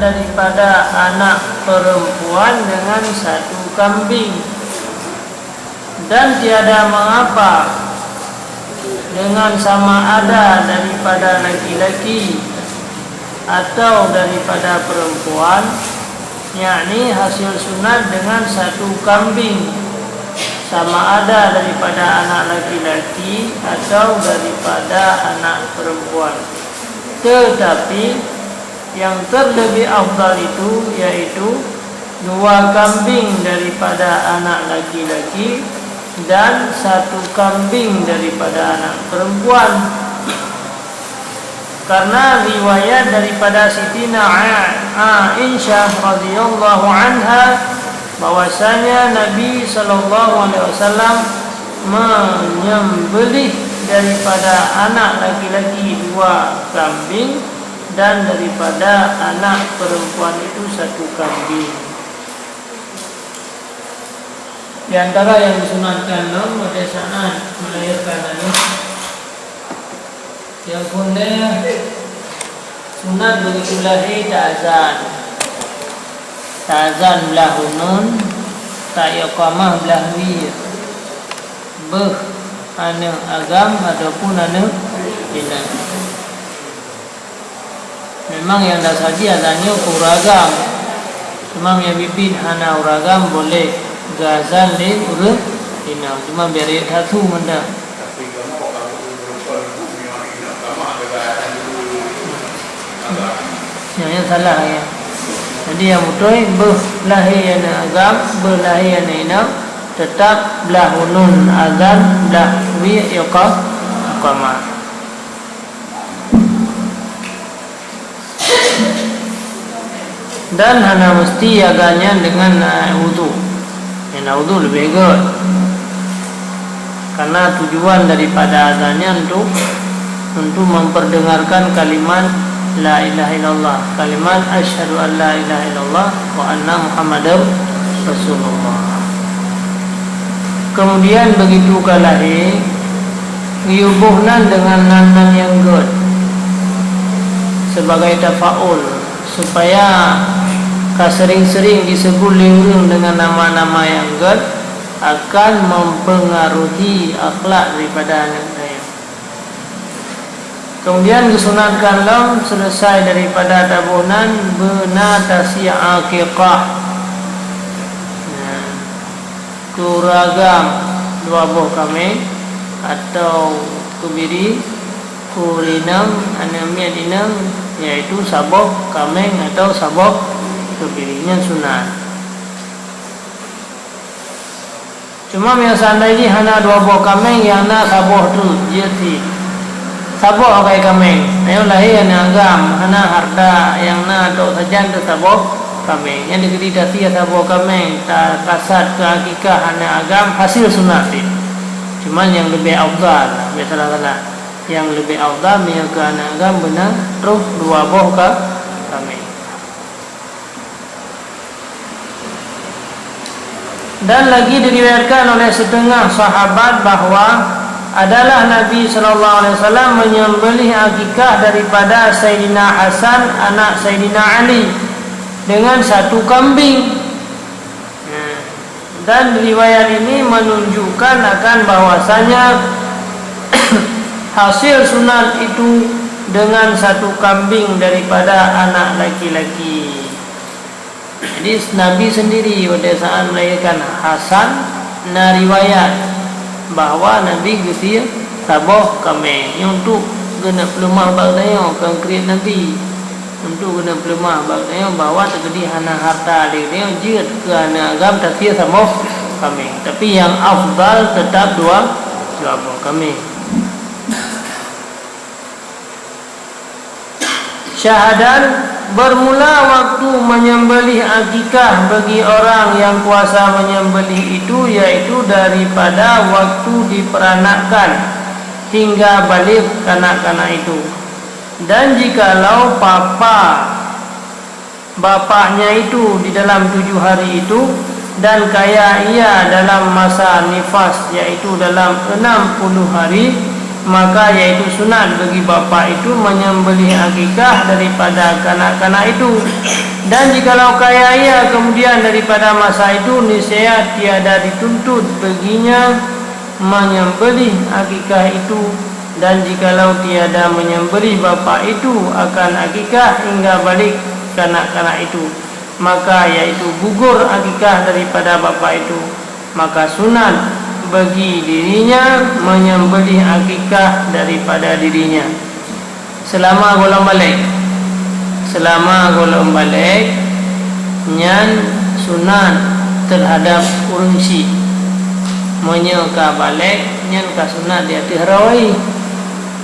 daripada anak perempuan dengan satu kambing, dan tiada mengapa dengan sama ada daripada laki-laki atau daripada perempuan, yakni hasil sunat dengan satu kambing, sama ada daripada anak laki-laki atau daripada anak perempuan. Tetapi yang terlebih afdal itu yaitu 2 kambing daripada anak laki-laki dan 1 kambing daripada anak perempuan. Karena riwayat daripada Sitina Aisyah radhiyallahu anha bahwasanya Nabi sallallahu alaihi wasallam menyembelih daripada anak laki-laki 2 kambing dan daripada anak perempuan itu 1 kambing. Di antara yang disunatkan pada saat melahirkan anak, yang bunda sunat begitu lahir ta'zan belah hunun, tak iqamah belah wir, beh ana agam ataupun ana bina. Memang yang dah saji azannya uragam, cuma yang bibit ana uragam boleh gazan le urut bina, cuma biar satu benda. Yang salah ya. Jadi yang betul berlahir yang agam, berlahir yang inam, tetap belah hunun azan, belah wi iqamah. Dan hana mesti agaknya dengan wudu. Yang wudu lebih baik. Karena tujuan daripada azannya untuk memperdengarkan kalimat La ilaha illallah, kalimat asyhadu an la ilaha illallah wa anna muhammadar rasulullah. Kemudian begitu kalahir diubuhnan dengan nan yang good sebagai tafaul, supaya sering-sering disebut liurung dengan nama-nama yang good akan mempengaruhi akhlak daripada anak saya. Kemudian disunatkan selesai daripada tabunan benatasi aqiqah, kuragam 2 buah kambing atau kubiri kulinam anamian inam, yaitu sabok kambing atau sabok kubirinya sunat. Cuma yang seandainya hanya 2 buah kambing yang na sabok tu jadi sabok kai kambing, ayo lahir yang agam, hana harta yang na atau sajan tu sabok kambing. Yang dikreditasi sabok kambing, tak kasat ke akikah hana agam hasil sunat. Cuma yang lebih afdal, biasalah yang lebih afdal yang ke hana agam benar terus 2 buah ke kambing. Dan lagi diriwayatkan oleh setengah sahabat bahawa adalah Nabi SAW menyembelih akikah daripada Sayyidina Hasan anak Sayyidina Ali dengan 1 kambing. Dan riwayat ini menunjukkan akan bahwasanya hasil sunat itu dengan 1 kambing daripada anak laki-laki. Jadi Nabi sendiri pada saat melahirkan Hasan, na riwayat bahawa Nabi getir sabah kambing untuk kena pelemah bagdaya konkret nanti, untuk kena pelemah bagdaya bahawa terjadi hana harta dia jid ke hana agam tasir sabah kambing. Tapi yang afdal tetap 2 buah kambing. Syahadan bermula waktu menyembelih akikah bagi orang yang kuasa menyembelih itu, yaitu daripada waktu diperanakkan hingga balik kanak-kanak itu. Dan jikalau bapaknya itu di dalam 7 hari itu, dan kaya ia dalam masa nifas, yaitu dalam 60 hari, maka yaitu sunat bagi bapa itu menyembelih akikah daripada kanak-kanak itu. Dan jikalau kaya ia kemudian daripada masa itu, niscaya tiada dituntut baginya menyembelih akikah itu. Dan jikalau tiada menyembelih bapa itu akan akikah hingga balik kanak-kanak itu, maka yaitu gugur akikah daripada bapa itu, maka sunat bagi dirinya menyembelih akikah daripada dirinya selama golong balik. Selama golong balik nyan sunat terhadap urunsi menyeka balik nyan ka sunat dia tiharawai.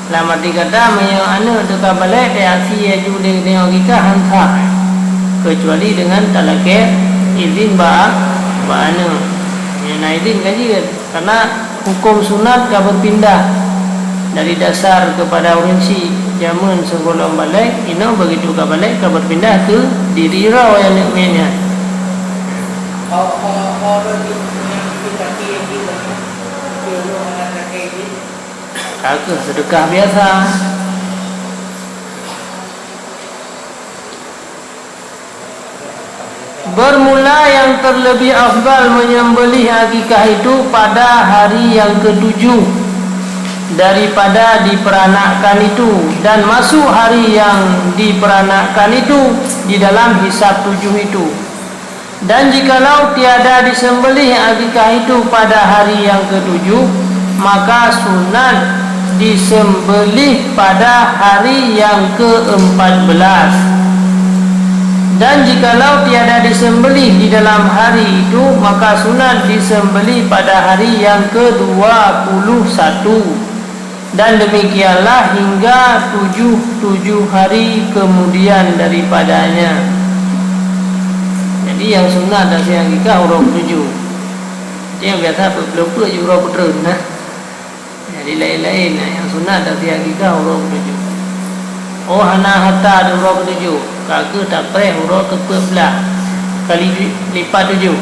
Lama dikata menyo anu teka balik dia asia ju dengan akikah hantah, kecuali dengan talake izin ba anu. Nah izin kaji kan, karena hukum sunat ka berpindah dari dasar kepada urunsi. Jamun sebelum balik ino begitu ka balik ka berpindah ke diri raw yang nikmanya. Kagak sedekah biasa. Bermula yang terlebih afdal menyembelih akikah itu pada hari yang ketujuh daripada diperanakkan itu, dan masuk hari yang diperanakkan itu di dalam hisab 7 itu. Dan jikalau tiada disembelih akikah itu pada hari yang ketujuh, maka sunat disembelih pada hari yang ke-14. Dan jikalau tiada disembelih di dalam hari itu, maka sunat disembelih pada hari yang ke-21. Dan demikianlah hingga 7 hari kemudian daripadanya. Jadi yang sunat dari akikah huruf 7. Yang biasa berlupa juga huruf terus nah. Jadi lain-lain yang sunat dari akikah huruf 7. Oh hana hatta huruf 7. Kagak tak payah huruf ke-14 kali lipat 7.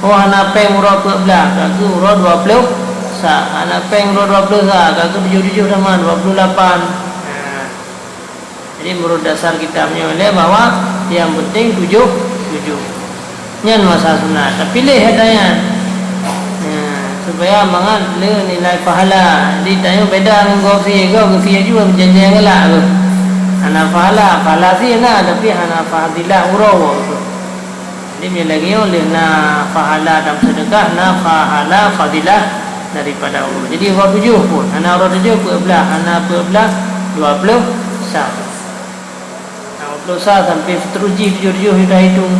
Oh hana peng huruf ke-14 kagak huruf 20. Sa hana peng huruf 20 sa kagak 7 sama 28. Jadi menurut dasar kitabnya oleh bahwa yang penting 7 nyan masa sunat. Tapi pilih hadanya supaya mangat le nilai pahala. Ditanya beda dengan gosi juga berjanjian gelak tu. Hana pahala sih na, tapi hana fadilah uraw. Jadi dia lagi oleh na pahala dalam sedekah, na pahala fadilah daripada uraw. Jadi uraw 7 pun, hana uraw 7 belah, hana belah 20 sah. 20 sah sampai seterusnya 7 kita hitung.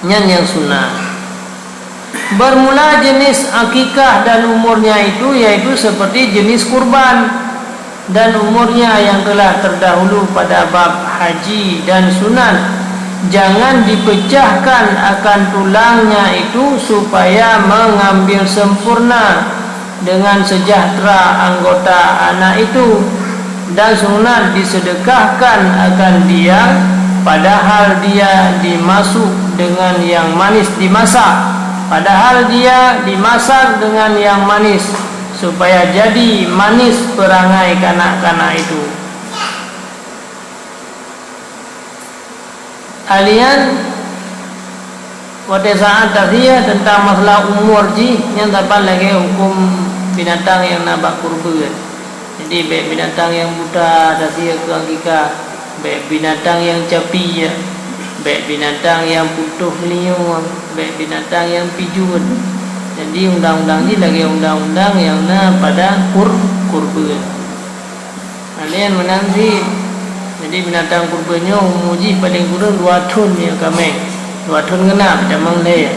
Nyan yang sunnah. Bermula jenis akikah dan umurnya itu yaitu seperti jenis kurban dan umurnya yang telah terdahulu pada bab haji dan sunat. Jangan dipecahkan akan tulangnya itu supaya mengambil sempurna dengan sejahtera anggota anak itu, dan sunat disedekahkan akan dia padahal dia dimasak dengan yang manis dengan yang manis supaya jadi manis perangai kanak-kanak itu. Kalian pada saat tadi tentang masalah umur yang dapat lagi hukum binatang yang nabak kurban. Jadi binatang yang buta tadi ke akikah, binatang yang capi, binatang yang putuh liung, binatang yang pijun. Jadi undang-undang ini lagi undang-undang yang pada kurban. Kalian menanti. Jadi binatang kurbannya umuji paling kurang 2 ton ya kami. 2 ton genap macam mana?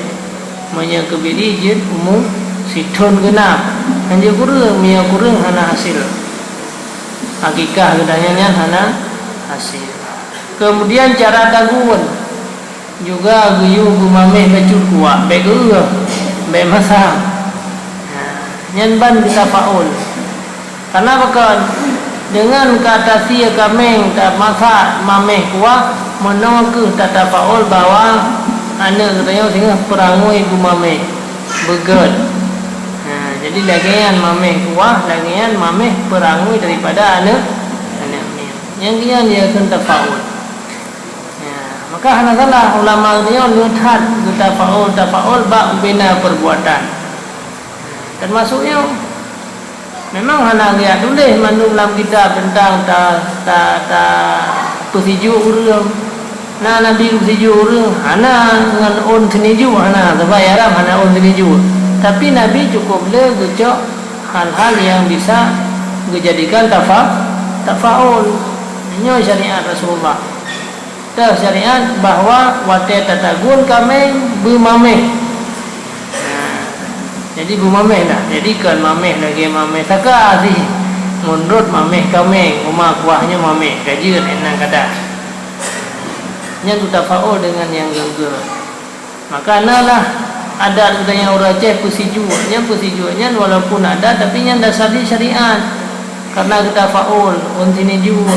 Manya kebiri je umum si ton genap. Hanya kurang hana hasil. Akikah gedanya hana hasil. Kemudian cara tanggungan juga guyung gumameh kecur kuat begu be masam. Nyan ban bisa faul. Karena bakal dengan kata sia kameng tak masak mameh kuah menolak tata faul bahwa anak katanya sehingga perangui gumame beget. Jadi lagian mameh kuah, lagian mameh perangui daripada anak yang dia akan tafaul. Maka hana salah ulama dia lihat tafaul bak bina perbuatan. Termasuknya memang hana lihat dulu mandung dalam kitab tentang ta tusiju urang. Nabi tusiju urang hana dengan on seniju hana terbayar hana on seniju. Tapi Nabi cukup le gecok hal-hal yang bisa dijadikan tafaul. Ini syariat Rasulullah. Dah syariat bahawa wate tatagun kami bumameh. Jadi bumameh dah. Jadi kan mameh lagi mameh taka sih. Menurut mameh kami rumah kuahnya mameh gaji enak kata. Nya tafaul dengan yang gengger. Maka nalah ada yang orang Aceh pusijuanya walaupun ada tapi yang dasar di syariat karena kita faul untini juga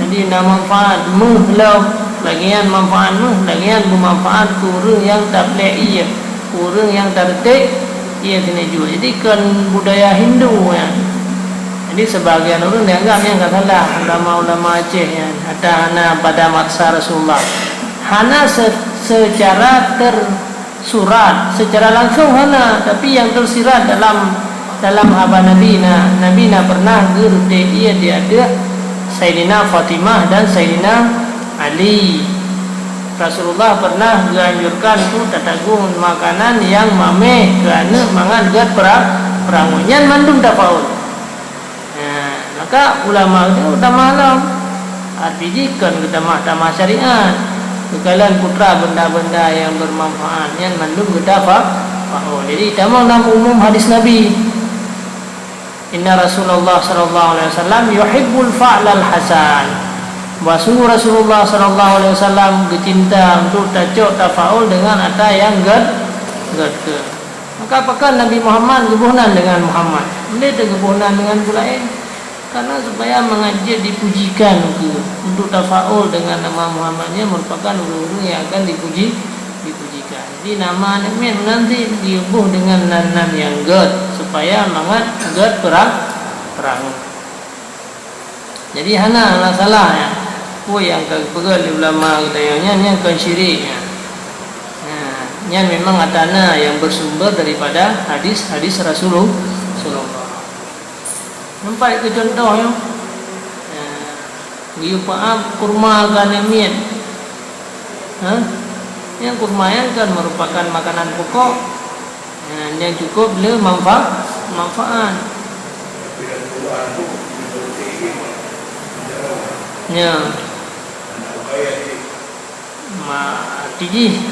jadi nama manfaat muhlam lagian manfaat lagian bermanfaat kurang yang tak boleh iya kurang yang tertik iya sini juga jadi kan budaya Hindu ya. Jadi sebagian orang dianggap yang kata salah ulama-ulama Aceh ya ada hana pada maksa Rasulullah hana secara surat secara langsung hana tapi yang tersirat dalam haba Nabi pernah gerde dia ada Sayyidina Fatimah dan Sayyidina Ali. Rasulullah pernah menganjurkan tu tatagung makanan yang mameh kerana mangan gat perangunyan mandum tafaul. Maka ulama itu utama alam artijikan kita mahkamah syariat bekalan putra benda-benda yang bermanfaat yang mandum kita faham. Jadi tamam dalam umum hadis Nabi Inna Rasulullah sallallahu alaihi wasallam yuhibbul fa'lal hasan. Bahwa Rasulullah sallallahu alaihi wasallam kecinta untuk tajok tafaul dengan ada yang gad ke. Maka apakah Nabi Muhammad kebunan dengan Muhammad? Boleh kebunan dengan pulain karena supaya mengajar dipujikan untuk tafaul dengan nama Muhammadnya merupakan ulu-ulu yang akan dipujikan. Jadi nama Nabi nanti diubuh dengan nan yang gad supaya mangat gad perang. Jadi hana salah ya. Yang kepegal ulama katanya yang kan syirik ya. Yang memang atana yang bersumber daripada hadis Rasulullah. Nampak ke contohnya Giu paam kurma ganemian yang kurma yang kan merupakan makanan pokok yang cukup le manfaat ya tiji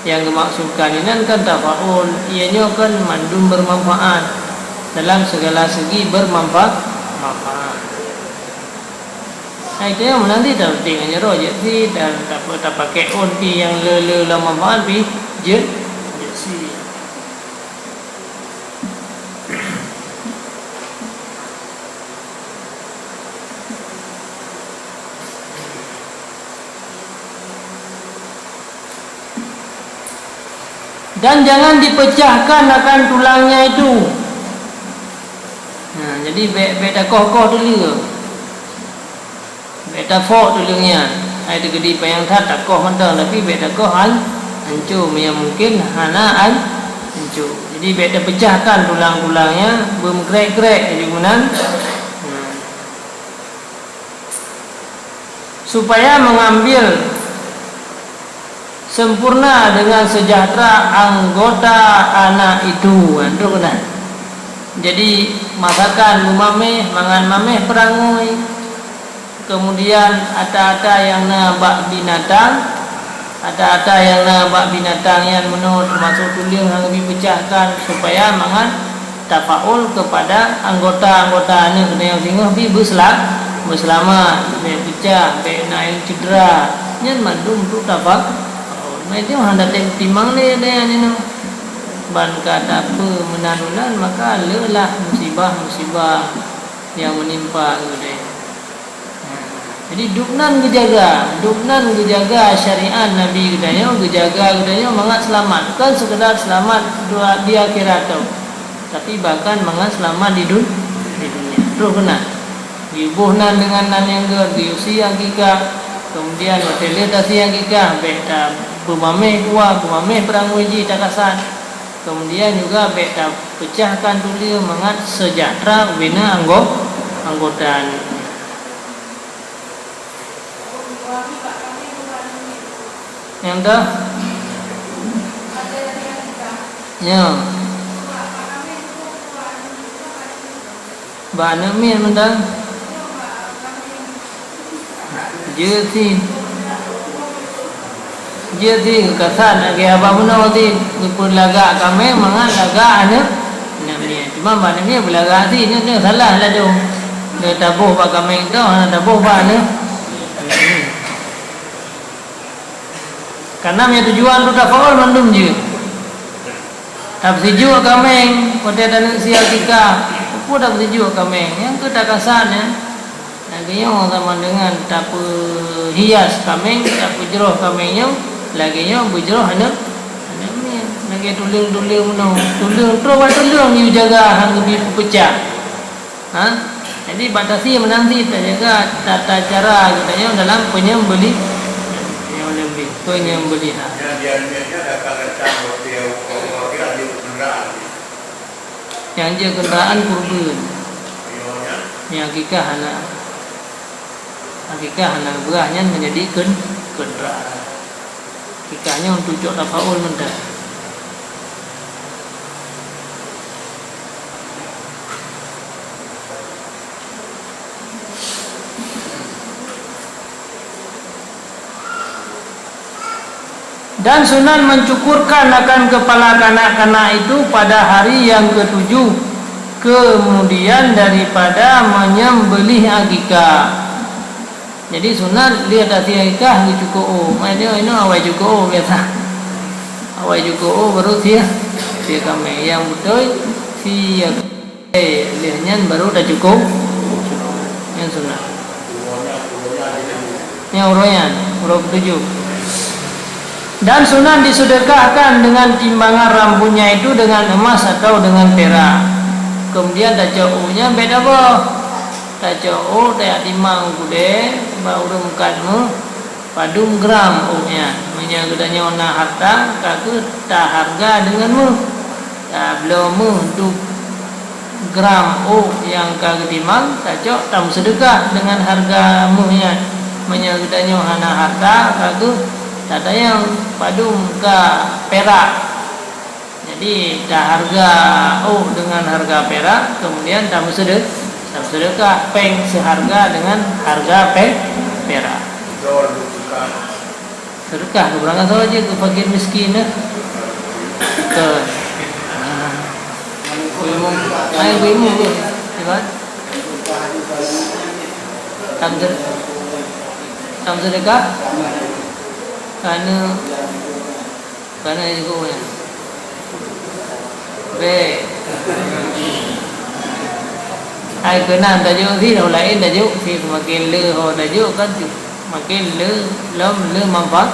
yang dimaksudkan ini kan tafaul ianya kan mandum bermanfaat dalam segala segi bermanfaat. Itu yang nanti tak tinggalnya roh jadi dan tak pakai onti yang le manfaat bi je si. Dan jangan dipecahkan akan tulangnya itu. Jadi beta koh dulu beta fok dulunya ada gede payang tak koh mentang tapi beta koh hancur yang mungkin hana hancur jadi beta pecahkan tulang-tulangnya bermkrek-krek kemudian supaya mengambil sempurna dengan sejahtera anggota anak itu kan. Jadi masakan mameh mangan mameh perangui kemudian ada yang nabak binatang yang menurut masuk tulang yang lebih pecahkan supaya mangan tafaul kepada anggota-anggota yang singguh bi berselamat pecah naik cedera nyen mandum tu tafaul itu hendak timang le ini ban kata apa menanunan maka lelah musibah yang menimpa gitu. Jadi duknan gejaga syariat Nabi gedanya, gejaga gedanya mangat selamat. Bukan sekedar selamat di akhirat tau, tapi bahkan mangat selamat di dunia. Terus kena diubuhnan dengan nan yang diusi akikah, kemudian hotel tasi akikah, beta pemameh perang uji takasan. Kemudian juga beta pecahkan dulu mangat sejahtera bina anggota. Yang dah ya bana min mendang je si kesan lagi abang menawa si pun lagak kami mangan lagak ana namanya cuma bana min belaga si ni salah lah tu dia tabuh pak kami tu ana tabuh pak ana. Karena punya tujuan tu tafaul mandum je. Tak sejuk kami, pada dan sial tika, apa tak sejuk kami. Yang tu tak kasannya. Laginya sama dengan tak hias kami, tak jeroh kami nya, laginya berjeroh anak. Lagi tuling menuh, tuling you jaga hang lebih pecah. Ha? Jadi batasi menanti tak jaga tata cara katanya dalam penyembeli. Penyembelihan. Yang dia kenderaan kurban. Yang akikah anak berahnya menjadi kenderaan. Akikahnya untuk tujuh tafaul mendah. Dan sunan mencukurkan akan kepala kanak-kanak itu pada hari yang ketujuh. Kemudian daripada menyembelih akikah. Jadi sunan lihat hati akikah dicukur. Macam ini awal cukur biasa. Awal cukur baru dia kami yang betul lihatnya baru dah cukur. Yang sunan. Yang urut ketujuh. Dan sunan disedekahkan dengan timbangan rambutnya itu dengan emas atau dengan perak. Kemudian tajaunya beda apa? Tajau tak timbang kude, baru mukatmu padum gram ohnya. Menyagudanya ona harta, kaku tak harga denganmu. Tak belum untuk gram yang kagak timbang, tajau tam sedekah dengan harga muhnya. Menyagudanya ona harta, kaku tak ada yang padum ke perak. Jadi dah harga dengan harga perak, kemudian tak sedekah peng seharga dengan harga perak. Sedekah keberangan saja ke fakir miskin ke ilmu tu, kan? Tak sedekah. Karena juga baik. Ai kena tajuk si dah lain tajuk si makin le ho tajuk kan makin le manfaat.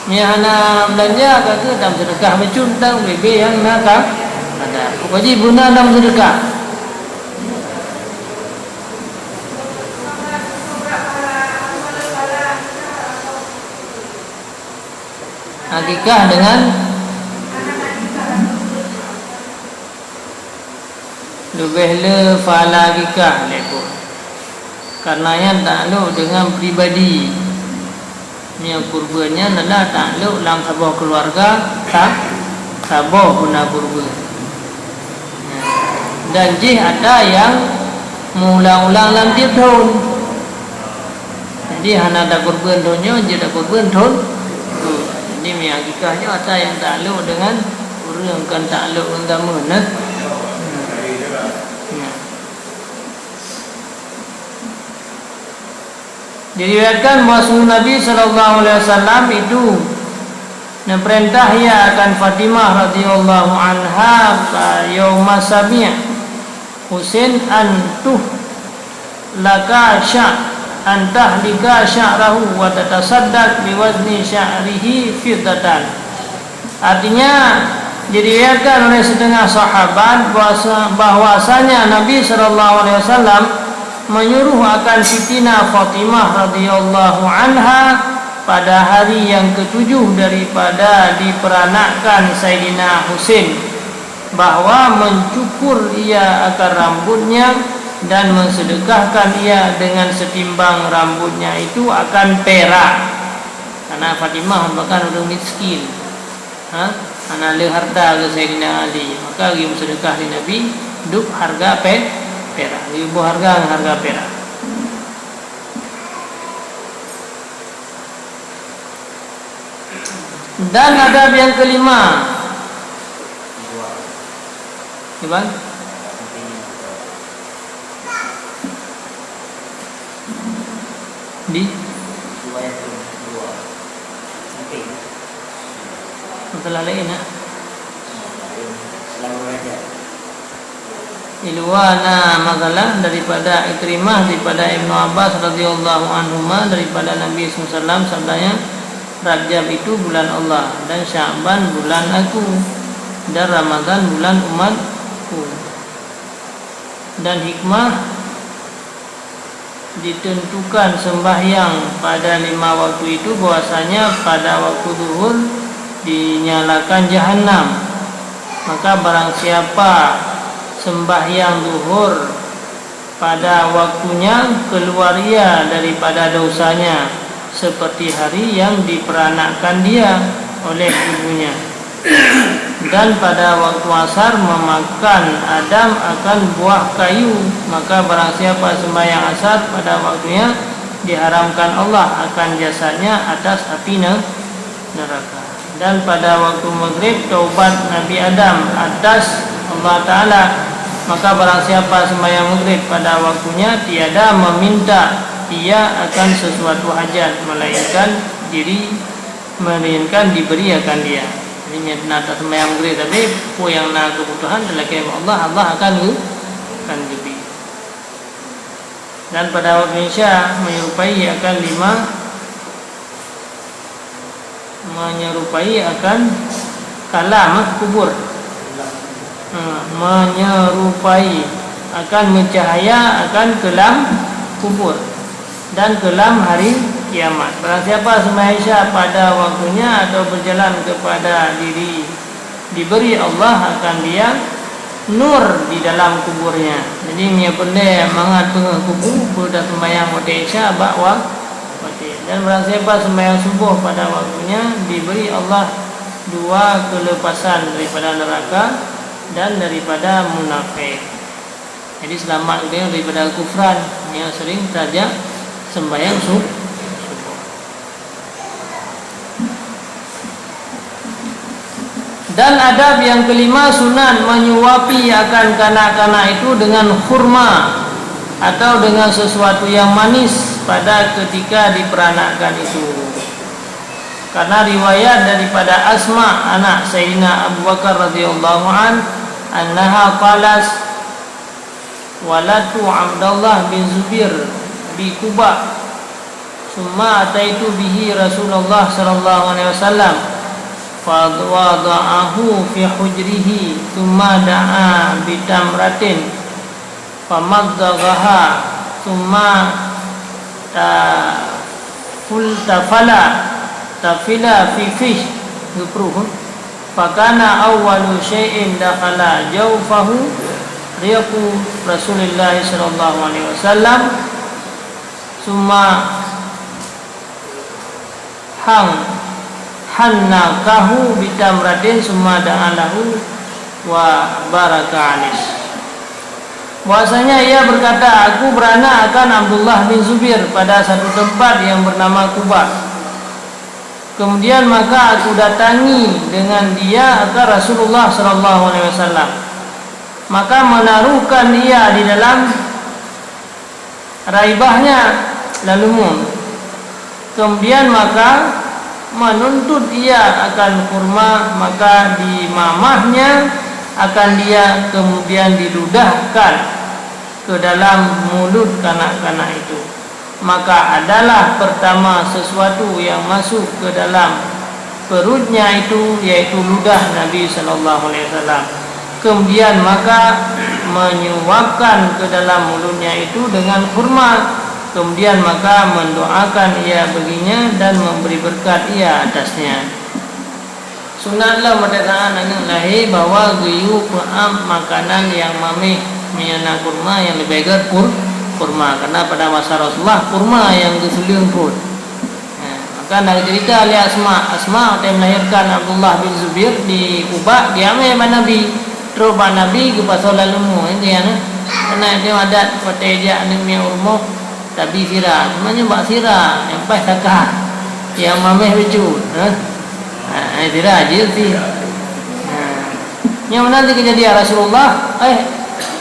Miana belanja kata dalam sedekah macun tang bebe yang nakal ada. Pokoknya guna dalam sedekah. Akikah dengan lebih le fala akikah lekor. Karenanya takluk dengan pribadi. Yang kurbannya adalah takluk dalam sebuah keluarga, tak sabar guna kurban. Dan jih ada yang mengulang-ulang dalam tiap tahun. Jadi hana ada kurban tahunnya, je ada kurban tahun. Ini akikahnya ada yang takluk dengan orang yang kan takluk dengan mana. Diriwayatkan bahawa Nabi SAW itu dan perintah ia akan Fatimah radhiyallahu anha yauma sabi'a Husain antuh laka antahlika sya'rahu wa tatasaddaq biwazni sya'rihi fiddatan. Artinya diriwayatkan oleh setengah sahabat bahwasanya Nabi sallallahu alaihi wasallam menyuruh akan Sitina Fatimah radhiyallahu anha pada hari yang ketujuh daripada diperanakkan Sayyidina Husain bahwa mencukur ia akar rambutnya dan mensedekahkan ia dengan setimbang rambutnya itu akan perak. Karena Fatimah bahkan orang miskin, anak le harta ke Sayyidina Ali, maka dia bersedekah di Nabi duk harga perak, ibu harga perak. Dan adab yang kelima, Iban di masalah lain Ilwana masalah daripada Ikrimah daripada Ibnu Abbas radhiyallahu anhuma daripada Nabi SAW sabdanya, Rajab itu bulan Allah dan Sya'ban bulan aku dan Ramadan bulan umatku. Dan hikmah ditentukan sembahyang pada 5 waktu itu bahwasanya pada waktu zuhur dinyalakan jahanam. Maka barang siapa sembahyang zuhur pada waktunya keluar ia daripada dosanya seperti hari yang diperanakkan dia oleh ibunya. Dan pada waktu asar memakan Adam akan buah kayu, maka barang siapa sembahyang asar pada waktunya diharamkan Allah akan jasanya atas api neraka. Dan pada waktu maghrib taubat Nabi Adam atas Allah Ta'ala, maka barang siapa sembahyang maghrib pada waktunya tiada meminta ia akan sesuatu hajat melainkan diberi akan dia. Ini nak tak sembahyang maghrib tapi apa yang nak kebutuhan adalah Allah akan beri. Dan pada waktu Isya menyerupai akan kalam kubur, menyerupai akan mencahaya akan kelam kubur dan kelam hari kiamat. Barang siapa sembahyang Isya pada waktunya atau berjalan kepada diri diberi Allah akan dia nur di dalam kuburnya. Jadi dia boleh mengatur kubur dah sembahyang waktu Isya waktu. Dan barang siapa sembahyang subuh pada waktunya diberi Allah 2 kelepasan daripada neraka dan daripada munafik. Jadi selamat dia daripada kufran yang sering saja sembahyang subuh. Dan adab yang kelima, sunat menyuapi akan kanak-kanak itu dengan khurma atau dengan sesuatu yang manis pada ketika diperanakkan itu. Karena riwayat daripada Asma anak Sayyidina Abu Bakar radhiyallahu anha qalat walatu Abdullah bin Zubair bi Quba summa ataitu bihi Rasulullah sallallahu alaihi wasallam fa wada'ahu fi hujrihi thumma da'a bi tamratin famadghaha thumma tafila fi fish yupruh fakana awwalu syai'in dakhala jawfahu riqu Rasulullah sallallahu alaihi wasallam summa hannakahu bitamratin summa da'alahu wa baraka alis. Bahasanya ia berkata, aku beranak akan Abdullah bin Zubair pada satu tempat yang bernama Quba. Kemudian maka aku datangi dengan dia akan Rasulullah sallallahu alaihi wasallam. Maka menaruhkan ia di dalam raibahnya lalu kemudian maka menuntut ia akan kurma, maka di mamahnya akan dia kemudian diludahkan ke dalam mulut kanak-kanak itu. Maka adalah pertama sesuatu yang masuk ke dalam perutnya itu yaitu ludah Nabi sallallahu alaihi wasallam. Kemudian maka menyuapkan ke dalam mulutnya itu dengan kurma. Kemudian maka mendoakan ia baginya dan memberi berkat ia atasnya. Sunatlah pada saat anak lahir bahawa geyu makanan yang mamih menyana kurma yang lebih baik kurma, karena pada masa Rasulullah kurma yang kesulian pun. Maka dari cerita oleh Asma yang melahirkan Abdullah bin Zubair di Kuba, dia ambil Nabi. Terus Nabi ke pasal lalumu itu ya, karena dia adat pada dia anemia urmo tapi sirah, namanya bak sirah yang pas takah yang mameh becut, sirah aja sih. Yang mana kejadian Rasulullah,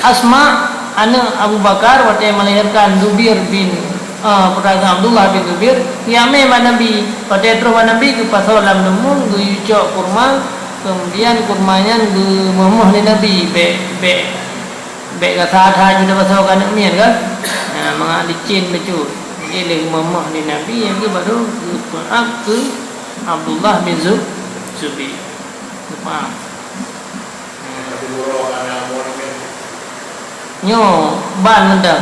Asma anak Abu Bakar waktu yang melahirkan Zubair bin pedagang Abdullah bin Zubair, dia ambil Nabi. Pada terus Nabi ke pasal lalumu guyucok kurma. Kemudian kurmanya memoh ni Nabi be kata-kata juga pasal kan mian kan, mengat licin betul. Jadi le memoh ni Nabi yang ke baru ke Abdullah bin Zubair. Faham? Nyo ban mendak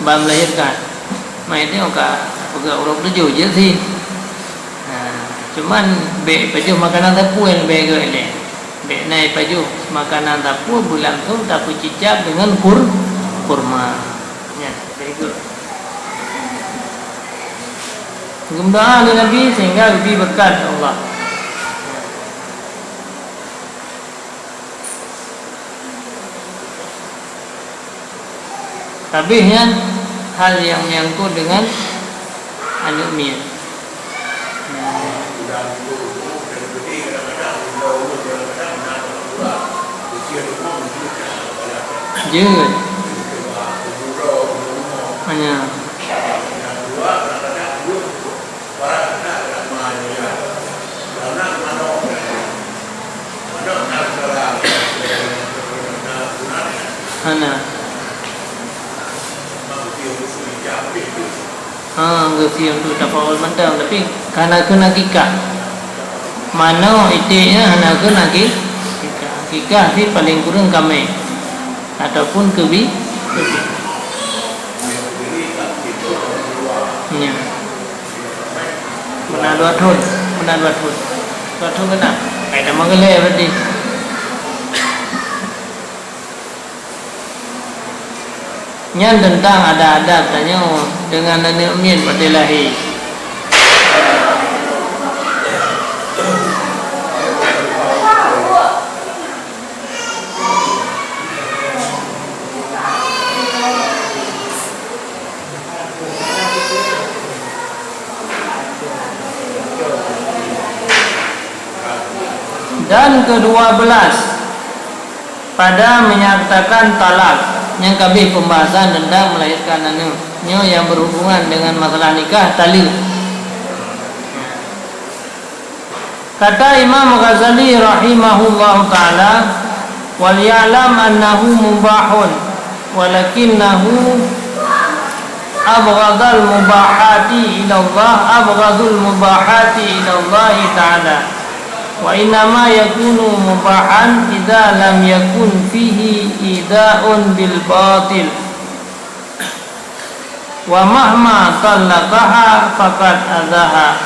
ban melahirkan. Mai tengok ka orang tujuh je sih. Cuman be baju makanan tapu yang be ke ni. Be naik baju makanan tapu bulan tu tapu cicap dengan kurma. Ya, very good. Gembira oleh Nabi sehingga lebih berkat Allah. Tabihnya hal yang menyangkut dengan anemia. Jangan hanya Gesiam tu tak awal mandam, tapi karena kena kikah mana idenya hana kena kikah sih paling kurang kami ataupun kebi ya benar dua tahun kena ada magelai berarti nya tentang ada adab tanya dengan nenek umian pada lahir. Dan ke-12 pada menyatakan talak yang kabeh pembahasan tentang melahirkan anak yang berhubungan dengan masalah nikah talak. Kata Imam Ghazali rahimahullahu taala, wal ya'lam annahu mubahun walakinnahu abghadul mubahati ila Allah taala. Wa innama yakunu mubahan idza lam yakun fihi ida'un bil batil wa mahma talaqaha faqad adzaha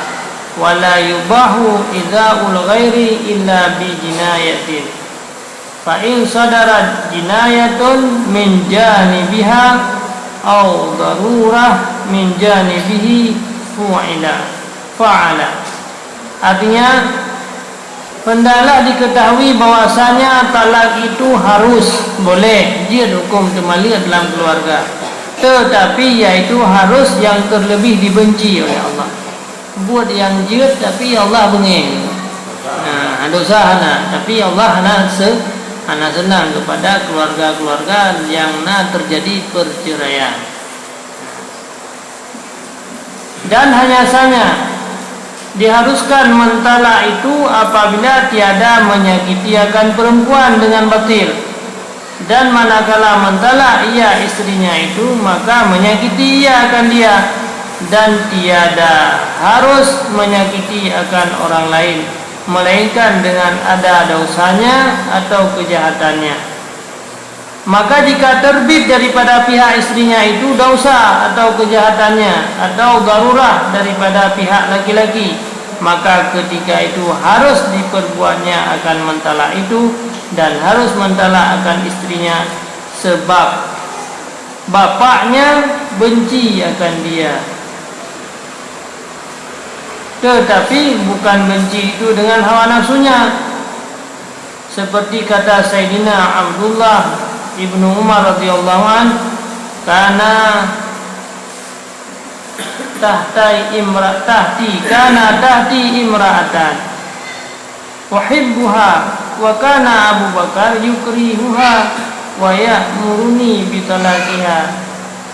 wa la yubahu ida'ul ghairi illa bi jinayatin fa in sadarat jinayatun min janibiha aw darurah min janibihi fa'ala. Artinya hendaklah diketahui bahwasanya talak itu harus boleh dia hukum kembali dalam keluarga, tetapi yaitu harus yang terlebih dibenci oleh Allah. Buat yang jihad tapi Allah bengeng. Dosa hana, tapi Allah hana senang kepada keluarga-keluarga yang terjadi perceraian. Dan hanya saja diharuskan mentalak itu apabila tiada menyakiti akan perempuan dengan batil, dan manakala mentalak ia istrinya itu maka menyakiti ia akan dia, dan tiada harus menyakiti akan orang lain melainkan dengan ada dosanya atau kejahatannya. Maka jika terbit daripada pihak istrinya itu dosa atau kejahatannya atau darurah daripada pihak laki-laki, maka ketika itu harus diperbuatnya akan mentalak itu, dan harus mentalak akan istrinya sebab bapaknya benci akan dia. Tetapi bukan benci itu dengan hawa nafsunya, seperti kata Sayyidina Abdullah Ibnu Umar radhiyallahu an, kana tahti imra'atan uhibbuha wa kana Abu Bakar yukrihuha wa ya'muruni bitalaqiha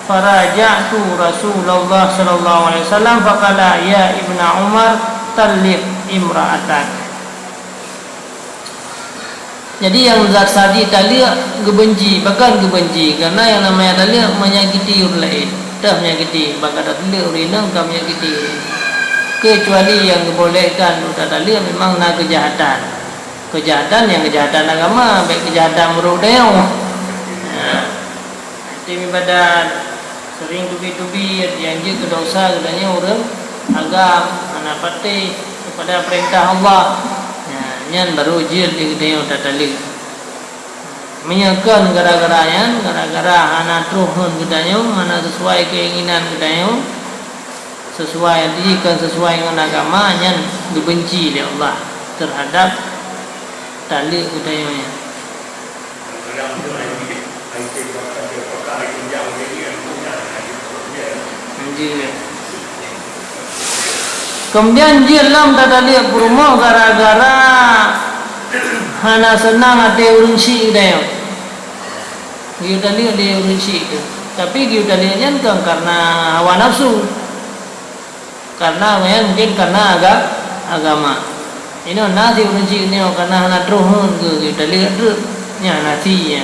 faraja'tu Rasulullah sallallahu alaihi wasallam faqala ya Ibnu Umar talliq imra'atan. Jadi yang zat tadi taliq gebenci, bahkan gebenci, karena yang namanya taliq menyakiti orang lain. Dah menyakiti, bahkan taliq orang kan menyakiti. Kecuali yang dibolehkan untuk taliq memang nak kejahatan. Kejahatan yang kejahatan agama, baik kejahatan merudeo. Tim ibadat sering tubi-tubi yang je kedosa katanya orang agam anak pati kepada perintah Allah. Nyan baru jil di dia udah tali menyekan gara-garanya, gara-gara anak turun katanya, anak sesuai keinginan katanya, sesuai didikan sesuai dengan agama, nyan dibenci oleh Allah terhadap tali katanya. Kemudian dia lam tata lihat rumah gara-gara hana senang hati urun si dia. Kita lihat dia urun si itu. Tapi kita lihatnya kan karena hawa nafsu. Karena mungkin karena agama. Ini nasi urun si ini karena hana terhun ke kita lihat tu. Nya nasi ya.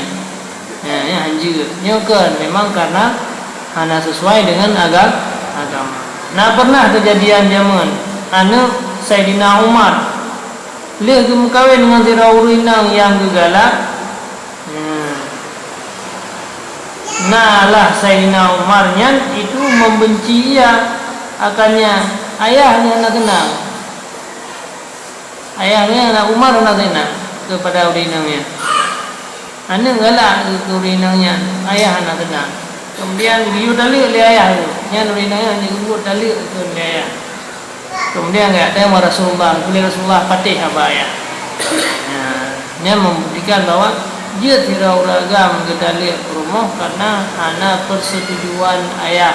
Ya anjir. Nya kan memang karena hana sesuai dengan agama. Nah pernah kejadian zaman anak Sayyidina Umar lihat kawin dengan Tirawurinang yang gegalak. Nah lah Sayyidina Umarnya itu membenci ia akannya ayahnya nak kenal. Ayahnya anak Umar nak kenal kepada urinangnya. Anak galak ke urinangnya, ayah nak kenal. Kemudian dia dalil oleh ayah tu. Yang urinanya ni kubur dalil oleh ayah. Kemudian enggak ada Rasulullah, beliau Rasulullah patih apa ayah. Nya membuktikan bahwa dia tidak uragam ke dalil rumah karena hana persetujuan ayah.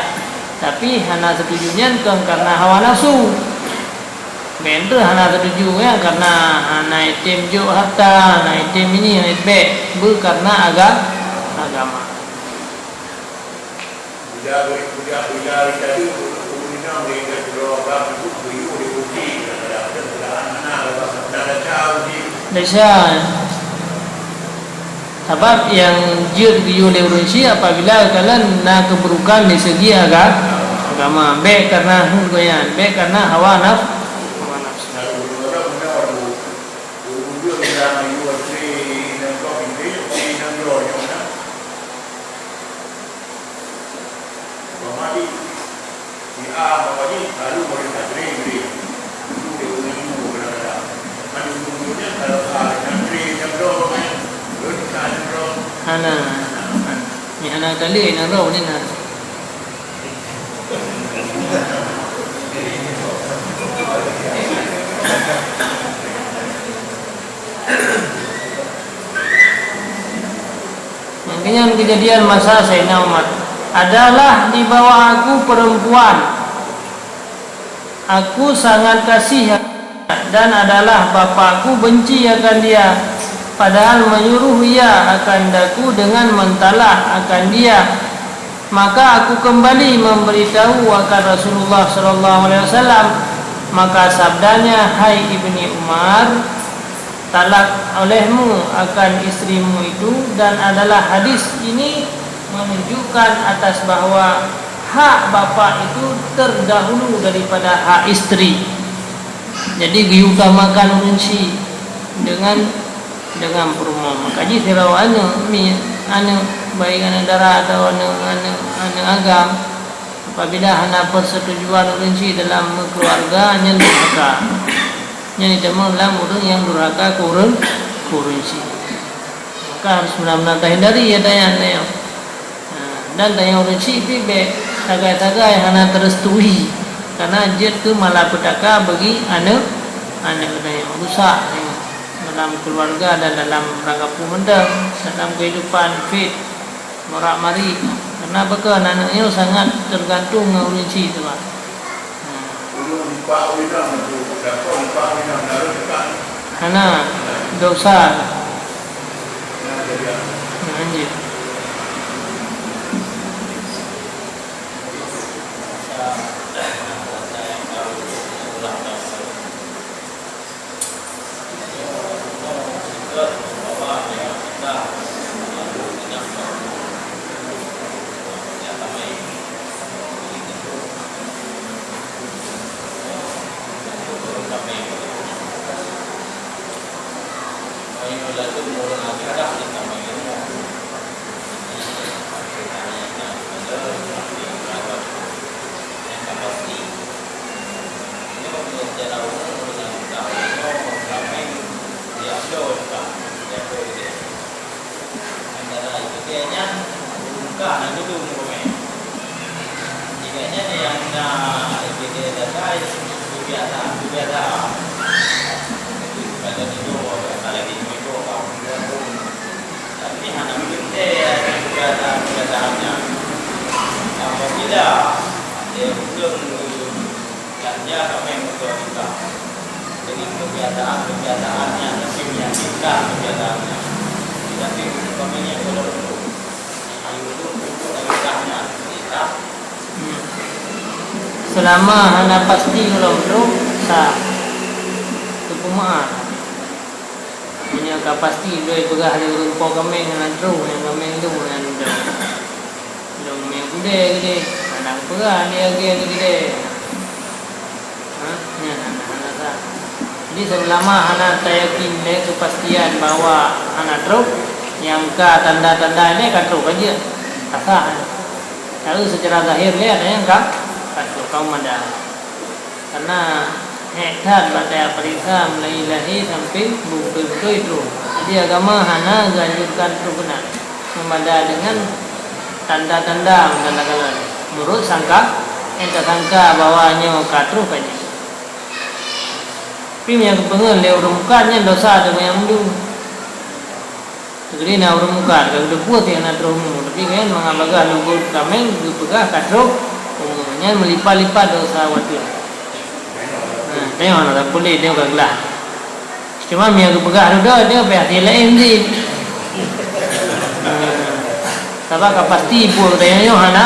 Tapi hana setujunya kan karena hawa nafsu. Bener hana setujunya karena hana item jo harta, hana item ini hana baik, bukan karena agama. Budak tadi umumnya mereka beragam itu diuji dalam anak desa. Sebab yang jid oleh urusi apabila kalian nak keburukan di segi agama, baik karena hungoyan, baik karena hawa nafsu. Ni anak tali nak roh ni nak. Makanya kejadian masa Sayyidina Umar adalah di bawah aku perempuan. Aku sangat kasih dan adalah bapakku benci akan dia. Padahal menyuruh ia akan daku dengan mentalak akan dia. Maka aku kembali memberitahu akan Rasulullah sallallahu alaihi wasallam. Maka sabdanya, hai ibni Umar, talak olehmu akan istrimu itu, dan adalah hadis ini menunjukkan atas bahwa hak bapa itu terdahulu daripada hak istri. Jadi diutamakan unsi dengan perumahan. Makanya kalau anu baik anu darah atau anu agam, apabila hana persetujuan unsi dalam keluarga hanya durhaka. Yang ditemu dalam orang yang durhaka kurunsi. Maka harus benar-benar hindari ya tanya. Dan tanya unsi pibe tagai-tagai hana terestui. Karena jet tu malapetaka bagi anak yang rusak dalam keluarga dan dalam rangka pemendam, dalam kehidupan fit morak mari. Karena bekan anaknya sangat tergantung dengan ulinci itu pak. Karena dosa. Anjir. Selama hana pasti kalau belum sah tu kumaha punya kapasti doi pegah dia rumpau kemeng dengan tru yang kemeng tu dengan dong meng gede anak pegah dia gede hana sah. Jadi selama hana yakin dia kepastian bahwa hana tru yang ka tanda-tanda ini ka tru aja sah. Kalau secara zahir dia ada yang kaum ada karena hektar pada periksa mulai lahir sampai betul-betul itu. Jadi agama hana ganjurkan itu benar memada dengan tanda-tanda menurut sangka ente sangka bahwanya katru aja. Tapi yang kepengen dia urung mukanya dosa dengan yang mundu. Jadi na urung muka kalau buat yang nak terumum tapi kan mengabaga nunggu kameng dipegah katru umumnya melipat-lipat dosa waktu. Tengok nak boleh dia gaglah. Cuma yang pegah dah dia pihak lain ni. Sebab pasti pun tanya hana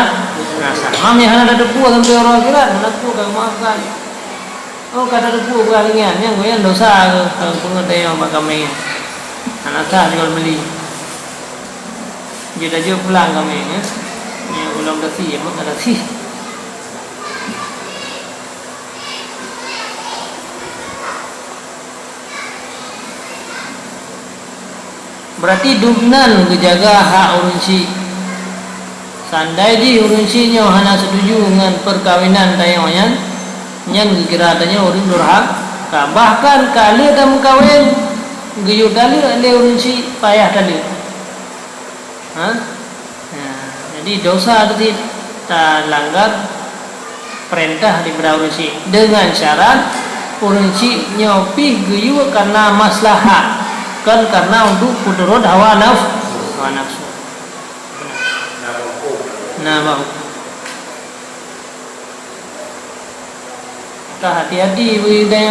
nasa. Mami hana ada depu sampai orang kira hana depu kau maafkan. Oh kata depu bukan ringan yang goyan dosa kalau pengertian apa kami. Hana sah jual beli. Dia dah jual pulang kami ya. Yang ulang dasi, mak dasi. Berarti dubnan kejaga hak urunsi. Sandai di urunsinya hana setuju dengan perkawinan tayangnya, nyan kira tanya urun durhaka. Bahkan kali tam kawin, guyur kali le urunsi payah tadi. Jadi dosa tadi tak langgar perintah daripada urunsi dengan syarat urunsi nyopi guyur karena maslahat. Kan karena untuk puturut hawa nafsu. Nah, bang. Kita hati-hati begini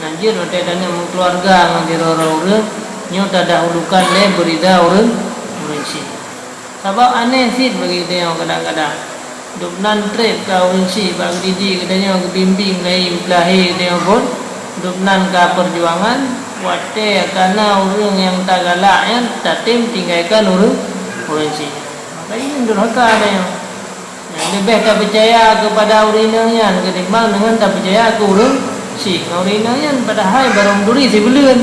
Najir dan yang keluarga ngandir orang-orang nyata dahulukan le berita orang sih. Sebab aneh sih begitu yang kadang-kadang duk nan trip kau rinci bang didi katanya bimbing lai lahir dia pun duk nan ka perjuangan wate karena orang yang tak galak ya tatim tinggalkan orang rinci maka ini durhaka ada yang lebih tak percaya kepada urinanya ketimbang dengan tak percaya ke orang si urinanya padahal barang duri sebelum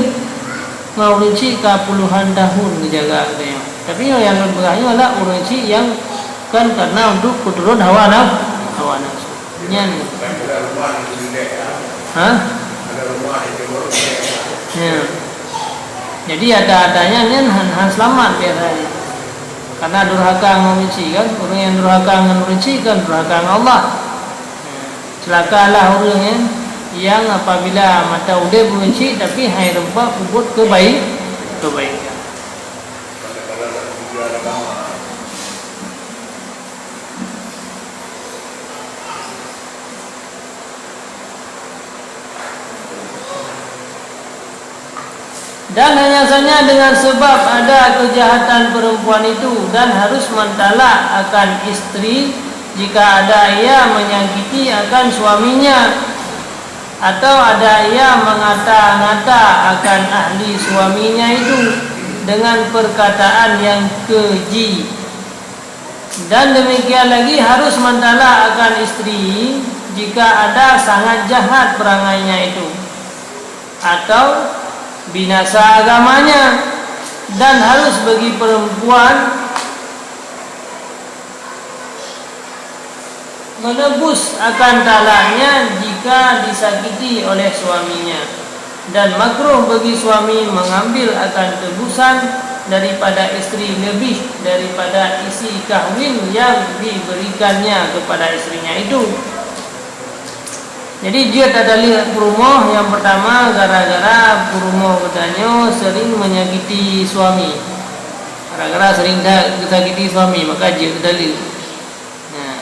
ngau rinci ka puluhan tahun dijaga katanya tapi yang berbahaya adalah urinci yang kan karena untuk kuturun hawa nafsu. Nyan. Hah? Ya. Jadi ada-adanya nyan han selamat biasanya. Karena durhaka mengunci kan, orang yang durhaka mengunci kan durhaka Allah. Celakalah orang yang apabila mata udah mengunci tapi hai rempak ubud kebaikan. Dan hanya saja dengan sebab ada kejahatan perempuan itu dan harus mentala akan istri jika ada ia menyakiti akan suaminya atau ada ia mengata-ngata akan ahli suaminya itu dengan perkataan yang keji. Dan demikian lagi harus mentala akan istri jika ada sangat jahat perangainya itu atau binasa agamanya, dan harus bagi perempuan menebus akan talaknya jika disakiti oleh suaminya, dan makruh bagi suami mengambil akan tebusan daripada istri lebih daripada isi kahwin yang diberikannya kepada istrinya itu. Jadi dia tak dalil perumoh yang pertama gara-gara perumoh katanya sering menyakiti suami. Gara-gara sering disakiti suami maka dia dalil. Nah,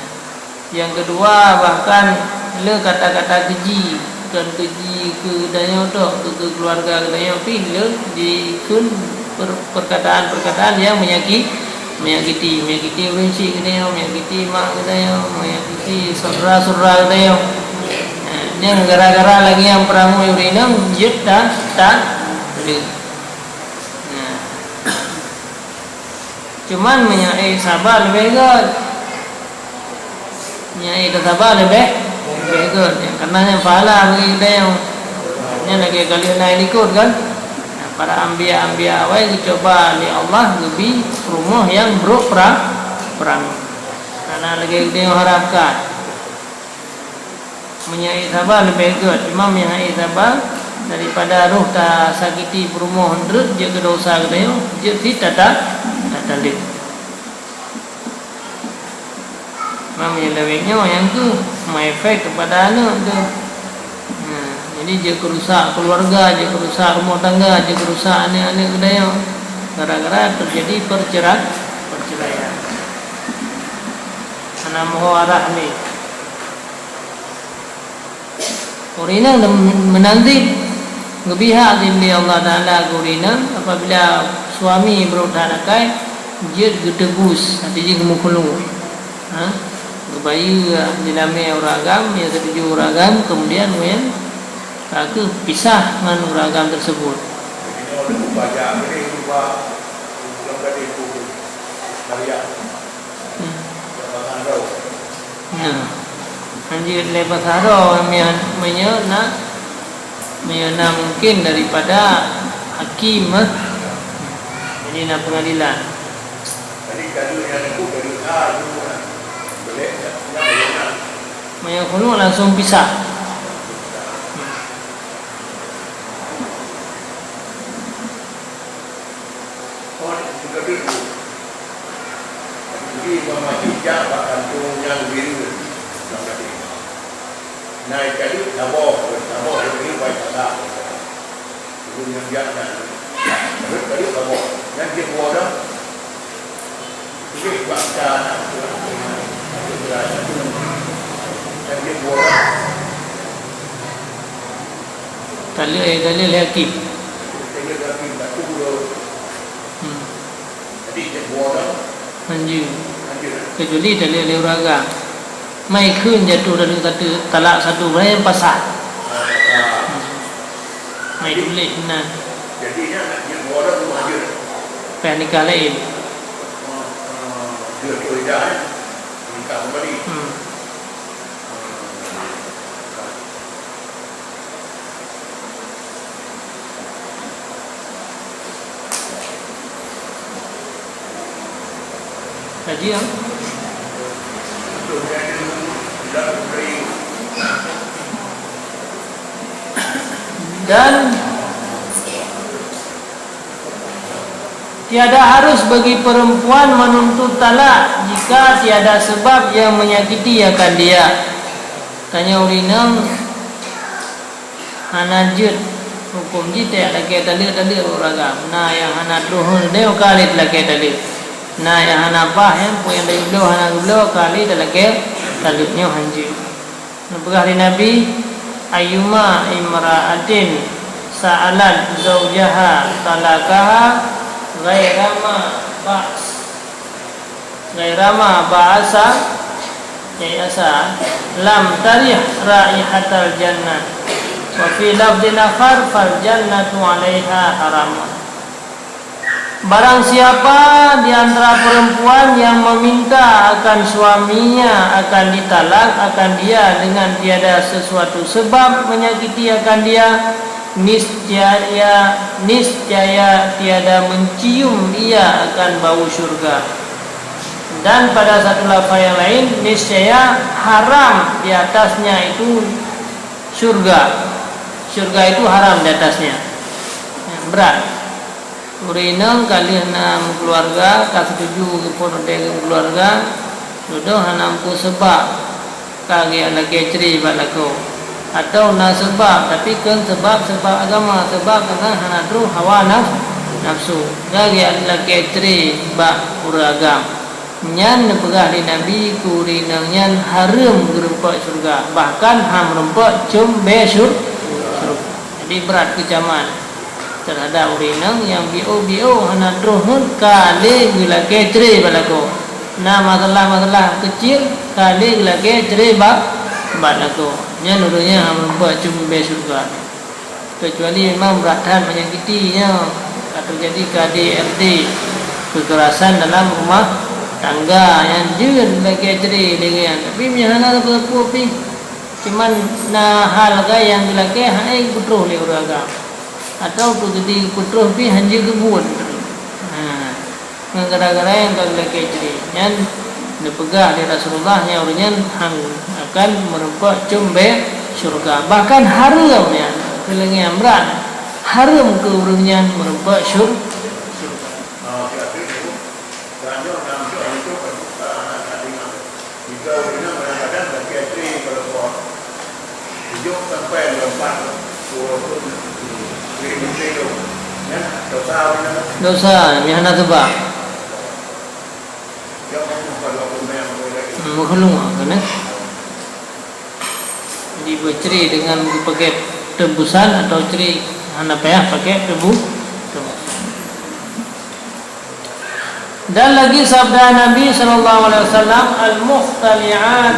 yang kedua bahkan le kata-kata keji, bukan keji ke danya tu ke keluarga katanya tapi le dikun perkataan-perkataan yang menyakiti rinci katanya, menyakiti mak katanya, menyakiti saudara-saudara katanya. Yang gara-gara lagi yang perang urinam jid dan cuman menyai sabar lebih good, menyai sabar lebih good. Yang karenanya pahala bagi kita yang lagi kalian naik ikut kan. Para ambia awal dicoba oleh Allah lebih rumah yang buruk perang. Karena lagi kita harapkan menyai sabar lebih good. Imam yang menyai sabar daripada roh tak sakiti perumah hendrut dia ke dosa katanya dia tidak talib. Imam yang lebihnya yang tu mengefek kepada anak tu. Jadi dia kerusak keluarga, dia kerusak rumah tangga, dia kerusak anak-anak katanya gara-gara terjadi perceraian. Ana moho arahmi Urina menanti ngebiha di Allah Taala urina apabila suami berutarakai dia gedebus hati dia gemukulu kebayu dilame uragam ya setuju uragam kemudian wen aku pisah dengan uragam tersebut. Anjir lepas haro menyena mungkin daripada hakim jadi nak pengadilan. Jadi kalau yang aku dari boleh menyakunu langsung pisah. Jadi mama tidak akan yang biru. Naik kali nabo ini baik tak. Belum yang jangan. Terus kali nabo. Yang dia buat dah. Jadi baca. Yang dia buat dah. Dalil hakim. Dalil hakim tak turun. Jadi dia buat dah. Anjing. Kecuali dalil uraga. mai khun jatuh dari satu talak satu lain pasal mai tulis nah jadinya yang orang tu hadir nikah lain dia tu dah nikah kembali kaji yang dan tiada harus bagi perempuan menuntut talak jika tiada sebab yang menyakiti akan dia. Tanya urinang hanajud hukum jita lagi tali uragam. Nah yang hanat ruhun deo kali lagi tali. Nah yang hanapah yang punya dari beliau hanat beliau kali lagi talinya hanji. Napakah Nabi ayyuma imra'atin sa'alat zawjaha talakaha ghairama ba'asa ya'asa lam tarih raihatal jannah wa fi lafdhin akhar fal jannatu 'alaiha haram. Barang siapa di antara perempuan yang meminta akan suaminya akan ditalak akan dia dengan tiada sesuatu sebab menyakiti akan dia, niscaya tiada mencium ia akan bau syurga. Dan pada satu lafaz yang lain, niscaya haram di atasnya itu syurga. Syurga itu haram di atasnya. Berat. Urinang kali enam keluarga, kasetuju kepada keluarga, sudah hanamku sebab kage lagi ceri balako. Atau na sebab tapi kan sebab agama sebab karena hanadru hawa nafsu gagi lagi ceri ba uragam nyan pegah di nabi kurinang nyan haram gerempak surga bahkan ham rempak cumbe surga. Jadi berat kecaman terhadap urinang yang bio hanadru kali lagi ceri balako. Nah masalah kecil kali lagi ceri balako. Nya nurunya membuat cumbe surga. Kecuali memang berat menyakitinya atau jadi KDRT kekerasan dalam rumah tangga yang jun lagi ceri dengan tapi misalnya berpupi cuman nah hal yang dilake hai putruh le uraga atau tu jadi putruh pi hanji kebun. Nah gara-gara yang lagi ceri yang dipegah di Rasulullah yang orangnya akan merempak cumbe syurga bahkan haram ya kelengnya berat haram ke orangnya merempak syurga. Dosa yang nak sebab menghelung kan jadi berceri dengan pakai tebusan atau ceri hana payah pakai tebu. Dan lagi sabda Nabi SAW, al-mukhtali'at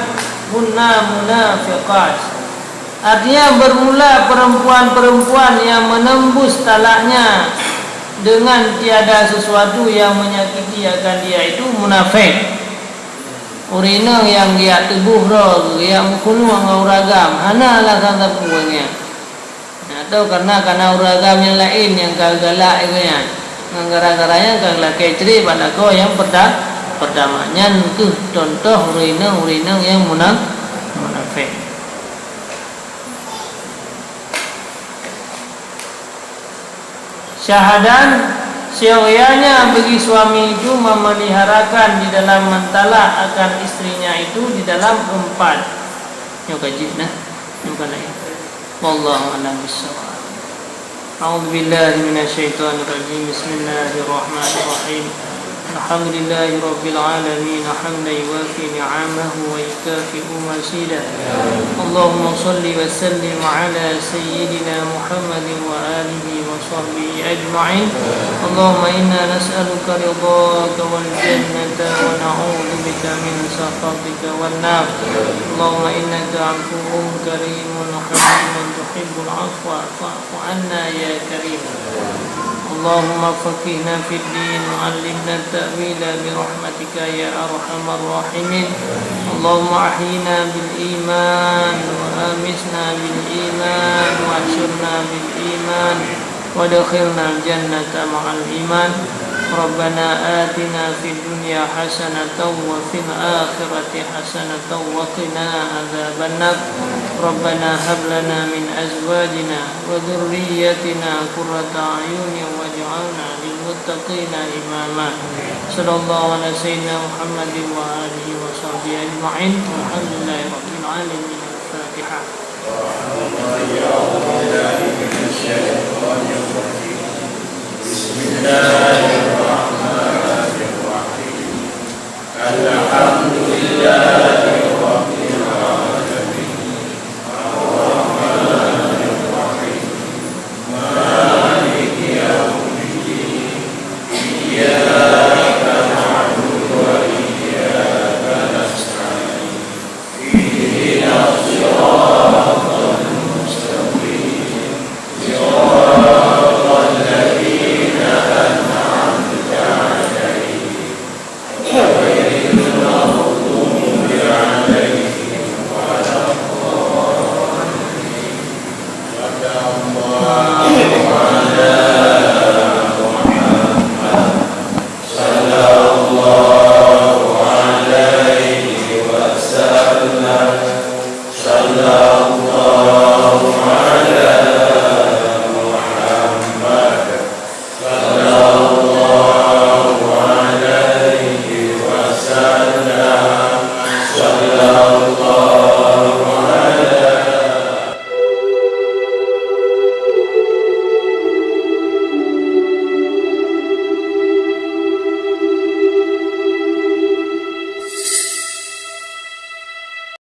hunna munafiqat, artinya bermula perempuan-perempuan yang menembus talaknya dengan tiada sesuatu yang menyakiti akan dia itu munafik. Urinang yang dia tubuh roh, yang kuno uragam, hana lah tanda punya. Atau karena uragam yang lain yang galak itu gara-garanya kalau keceri pada kau yang pertamanya itu contoh urinang yang munafik. Syahadan seoyanya bagi suami itu memeliharakan di dalam mentala akan istrinya itu di dalam 4. Yang kaji nah, yang lain. Wallahu a'lam bishawab. A'udzu billahi minasyaitonir rajim. Bismillahirrahmanirrahim. الحمد لله رب العالمين حمدا يوافي نعمه ويكافئ مزيدا اللهم صل وسلم على سيدنا محمد وآله وصحبه أجمعين اللهم إنا نسألك رضاك والجنة ونعوذ بك من سخطك والنار اللهم إنك عفو كريم حليم تحب العفو فاعف عنا يا كريم اللهم فقهنا في الدين وعلمنا التأويل برحمتك يا أرحم الراحمين اللهم أحينا بالإيمان وآمسنا بالإيمان وأنشرنا بالإيمان وادخلنا الجنة مع الإيمان ربنا آتنا في الدنيا حسنة وفي الآخرة حسنة وقنا عذاب النار ربنا هب لنا من أزواجنا وذريتنا قرة أعين واجعلنا للمتقين إماما صلى الله على سيدنا محمد وآله وصحبه أجمعين والحمد لله رب العالمين الفاتحة بسم الله الرحمن الرحيم الحمد لله رب العالمين الرحمن الرحيم مالك يوم الدين إياك نعبد وإياك نستعين اهدنا الصراط المستقيم صراط الذين أنعمت عليهم غير المغضوب عليهم ولا الضالين صلى الله على محمد صلى الله عليه وسلم صلى